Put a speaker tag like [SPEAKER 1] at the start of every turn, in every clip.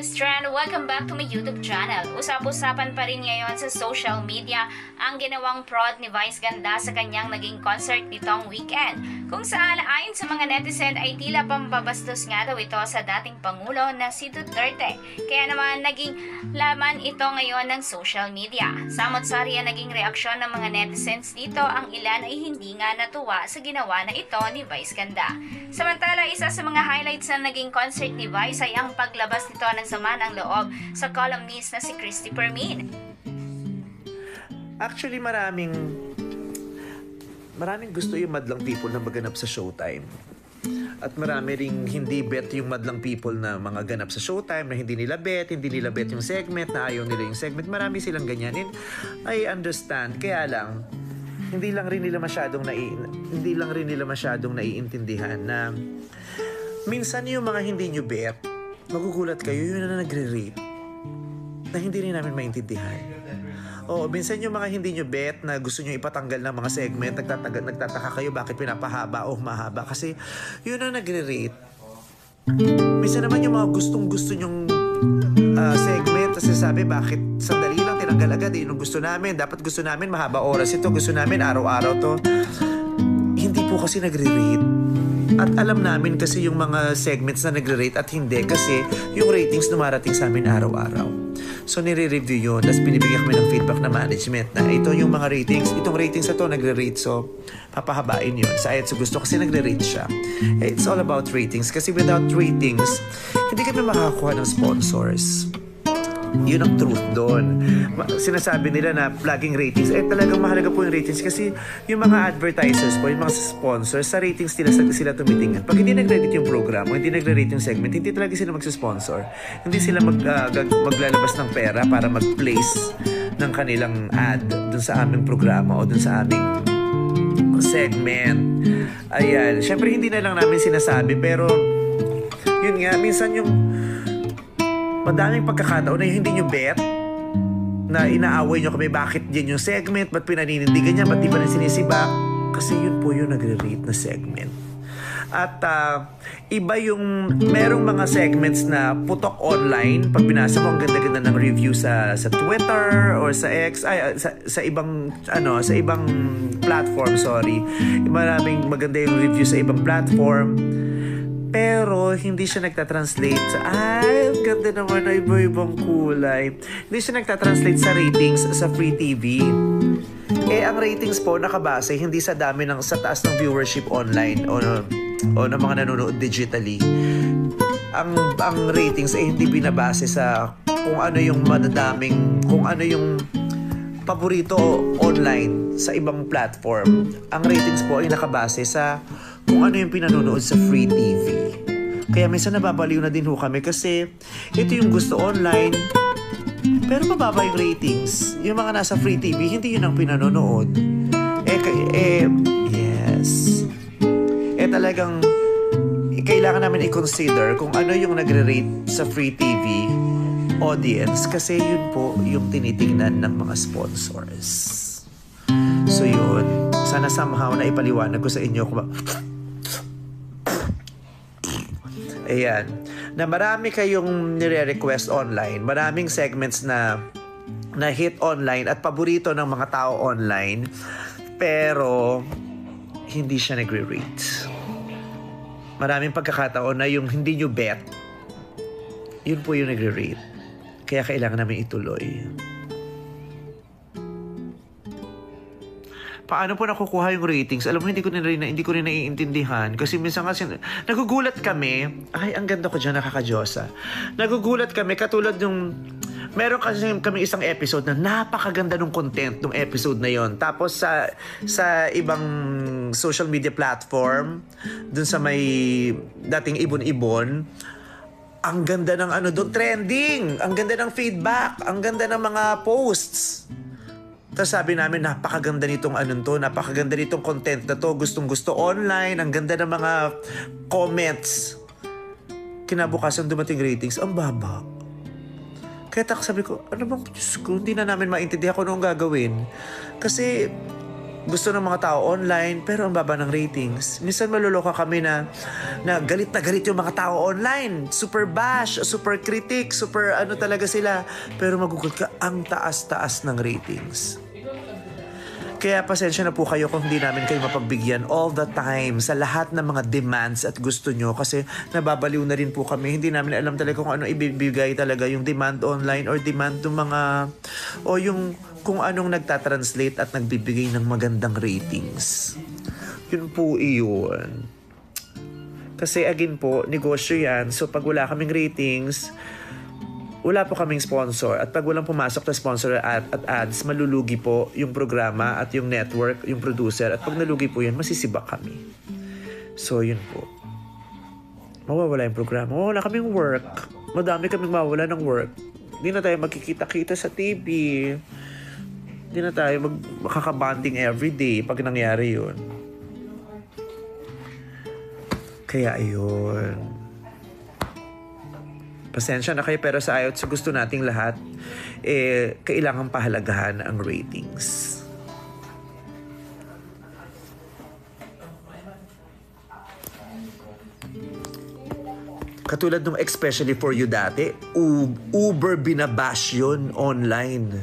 [SPEAKER 1] Miss Tran. Welcome back to my YouTube channel. Usap-usapan pa rin ngayon sa social media ang ginawang prod ni Vice Ganda sa kanyang naging concert nitong weekend. Kung saan ayon sa mga netizen ay tila pambabastos nga daw ito sa dating Pangulo na si Duterte. Kaya naman naging laman ito ngayon ng social media. Samot-sari ang naging reaksyon ng mga netizens dito, ang ilan ay hindi nga natuwa sa ginawa na ito ni Vice Ganda. Samantala, isa sa mga highlights na naging concert ni Vice ay ang paglabas nito ng sama ng loob sa columnist na si Christopher Min.
[SPEAKER 2] Actually, maraming gusto yung madlang people na maganap sa Showtime. At marami ring hindi bet yung madlang people na mga ganap sa Showtime na hindi nila bet yung segment, na ayaw nila yung segment. Marami silang ganyan. And I understand. Kaya lang, hindi lang rin nila masyadong naiintindihan na minsan yung mga hindi nyo bet, magugulat kayo yun na nagre-rate na hindi rin namin maintindihan. Oo, minsan yung mga hindi nyo bet na gusto nyo ipatanggal ng mga segment, nagtataka kayo bakit pinapahaba o mahaba kasi yun na nagre-rate. Minsan naman yung mga gustong-gusto nyong segment, kasi sabi bakit sandali lang tinanggal agad, yun ang gusto namin, dapat gusto namin mahaba oras ito, gusto namin araw-araw to. Hindi po kasi nagre-rate. At alam namin kasi yung mga segments na nagre-rate at hindi kasi yung ratings dumarating sa amin araw-araw. So nire-review yun, tapos binibigyan kami ng feedback na management na ito yung mga ratings, itong ratings na to nagre-rate, so papahabain yun. Sa ayat, so gusto kasi nagre-rate siya. It's all about ratings kasi without ratings, hindi kami makakakuha ng sponsors. Yun ang truth doon. Sinasabi nila na plugging ratings, talagang mahalaga po yung ratings kasi yung mga advertisers po, yung mga sponsors, sa ratings sila tumitingin. Pag hindi nag-rate yung program o hindi nag-rate yung segment, hindi talaga sila magsusponsor. Hindi sila maglalabas ng pera para mag-place ng kanilang ad dun sa aming programa o dun sa aming segment. Ayan. Siyempre hindi na lang namin sinasabi, pero yun nga, minsan yung madaming pagkakataon na hindi nyo bet, na inaaway nyo kami, bakit yan yung segment, ba't pinaninindigan niya, ba't di pa rin sinisibak? Kasi yun po yung nagre-rate na segment. At iba yung, merong mga segments na putok online, pag binasa mo ang ganda-ganda ng review sa Twitter or sa X, sa ibang platform, maraming maganda yung review sa ibang platform. Pero hindi siya nagtatranslate sa ang ganda naman na iba-ibang kulay. Hindi siya nagtatranslate sa ratings sa free TV. Ang ratings po nakabase hindi sa dami sa taas ng viewership online o ng mga nanonood digitally. Ang ratings hindi binabase sa kung ano yung paborito online sa ibang platform. Ang ratings po ay nakabase sa kung ano yung pinanonood sa free TV. Kaya minsan nababaliw na din ho kami kasi ito yung gusto online, pero mababa yung ratings. Yung mga nasa free TV, hindi yun ang pinanonood. Yes. Talagang kailangan namin i-consider kung ano yung nagre-rate sa free TV audience kasi yun po yung tinitingnan ng mga sponsors. So yun, sana somehow na ipaliwanag ko sa inyo ayan, na marami kayong nire-request online, maraming segments na hit online at paborito ng mga tao online, pero hindi siya nagre-rate. Maraming pagkakataon na yung hindi nyo bet, yun po yung nagre-rate. Kaya kailangan namin ituloy. Paano po nakukuha yung ratings? Alam mo, hindi ko rin naiintindihan. Kasi minsan kasi, nagugulat kami. Ay, ang ganda ko dyan, nakakadyosa. Nagugulat kami, katulad yung, meron kasi kami isang episode na napakaganda ng content ng episode na yon. Tapos sa ibang social media platform, dun sa may dating ibon-ibon, ang ganda ng doon, trending. Ang ganda ng feedback. Ang ganda ng mga posts. Tapos sabi namin, napakaganda nitong napakaganda nitong content na to, gustong-gusto online, ang ganda ng mga comments. Kinabukasan dumating ratings, ang baba. Kaya sabi ko, ano bang Diyos ko, hindi na namin maintindihan kung anong gagawin. Kasi gusto ng mga tao online, pero ang baba ng ratings. Minsan maluloka kami na galit na galit yung mga tao online. Super bash, super critic, super ano talaga sila. Pero magugulat ka, ang taas-taas ng ratings. Kaya pasensya na po kayo kung hindi namin kayo mapagbigyan all the time sa lahat ng mga demands at gusto nyo kasi nababaliw na rin po kami. Hindi namin alam talaga kung ano ibibigay talaga yung demand online or demand ng mga o yung kung anong nagtatranslate at nagbibigay ng magandang ratings. Yun po iyon. Kasi again po, negosyo yan. So pag wala kaming ratings, wala po kaming sponsor. At pag walang pumasok na sponsor at ads, malulugi po yung programa at yung network, yung producer. At pag nalugi po yan, masisibak kami. So, yun po. Mawawala yung programa. Mawawala kaming work. Madami kaming mawawala ng work. Hindi na tayo magkikita-kita sa TV. Hindi na tayo makakabanding everyday pag nangyari yun. Kaya ayun. Pasensya na kayo pero sa ayot sa gusto nating lahat, kailangan pahalagahan ang ratings. Katulad nung especially for you dati, Uber binabash yun online.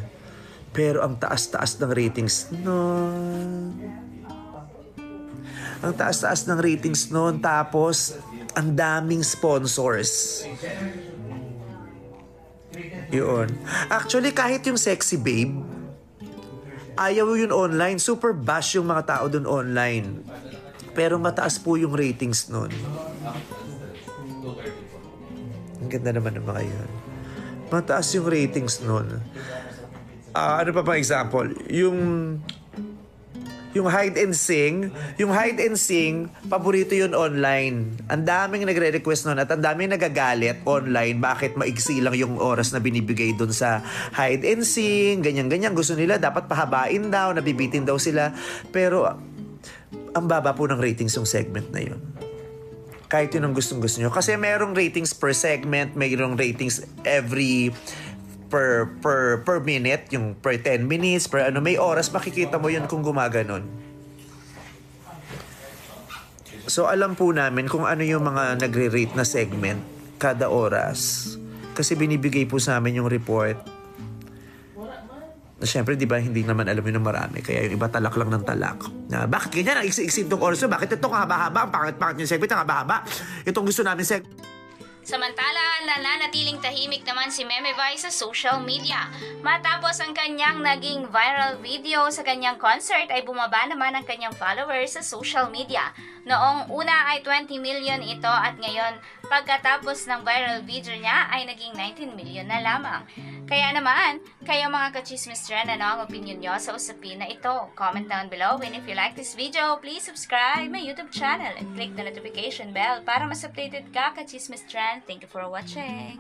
[SPEAKER 2] Pero ang taas-taas ng ratings nun. Ang taas-taas ng ratings nun. Tapos, ang daming sponsors. Yun. Actually, kahit yung Sexy Babe, ayaw yun online. Super bash yung mga tao dun online. Pero mataas po yung ratings nun. Ang ganda naman ng mga yun. Mataas yung ratings nun. Ano pa bang example? Yung hide and sing, paborito yun online. Ang daming nagre-request nun at ang daming nagagalit online. Bakit maigsi lang yung oras na binibigay dun sa hide and sing, ganyan-ganyan. Gusto nila, dapat pahabain daw, nabibitin daw sila. Pero, ang baba po ng ratings yung segment na yun. Kahit yun ang gustong-gusto nyo. Kasi merong ratings per segment, mayroong ratings every per minute, yung per 10 minutes, per ano, may oras, makikita mo yun kung gumaganon. So, alam po namin kung ano yung mga nagre-rate na segment kada oras. Kasi binibigay po sa amin yung report. Na syempre, di ba, hindi naman alam yun ng marami. Kaya yung iba talak lang ng talak. Na, bakit ganyan? Ang iksi-iksi itong oras. Bakit ito haba-haba? Ang pangit-pangit yung segment, ang haba-haba. Itong gusto namin segment.
[SPEAKER 1] Samantala, nananatiling tahimik naman si Meme Vice sa social media. Matapos ang kanyang naging viral video sa kanyang concert ay bumaba naman ang kanyang followers sa social media. Noong una ay 20 million ito at ngayon pagkatapos ng viral video niya ay naging 19 million na lamang. Kaya naman, kayo mga kachismis dyan, ano ang opinion nyo sa usapin na ito? Comment down below, and if you like this video, please subscribe my YouTube channel and click the notification bell para mas updated ka kachismis dyan. Thank you for watching.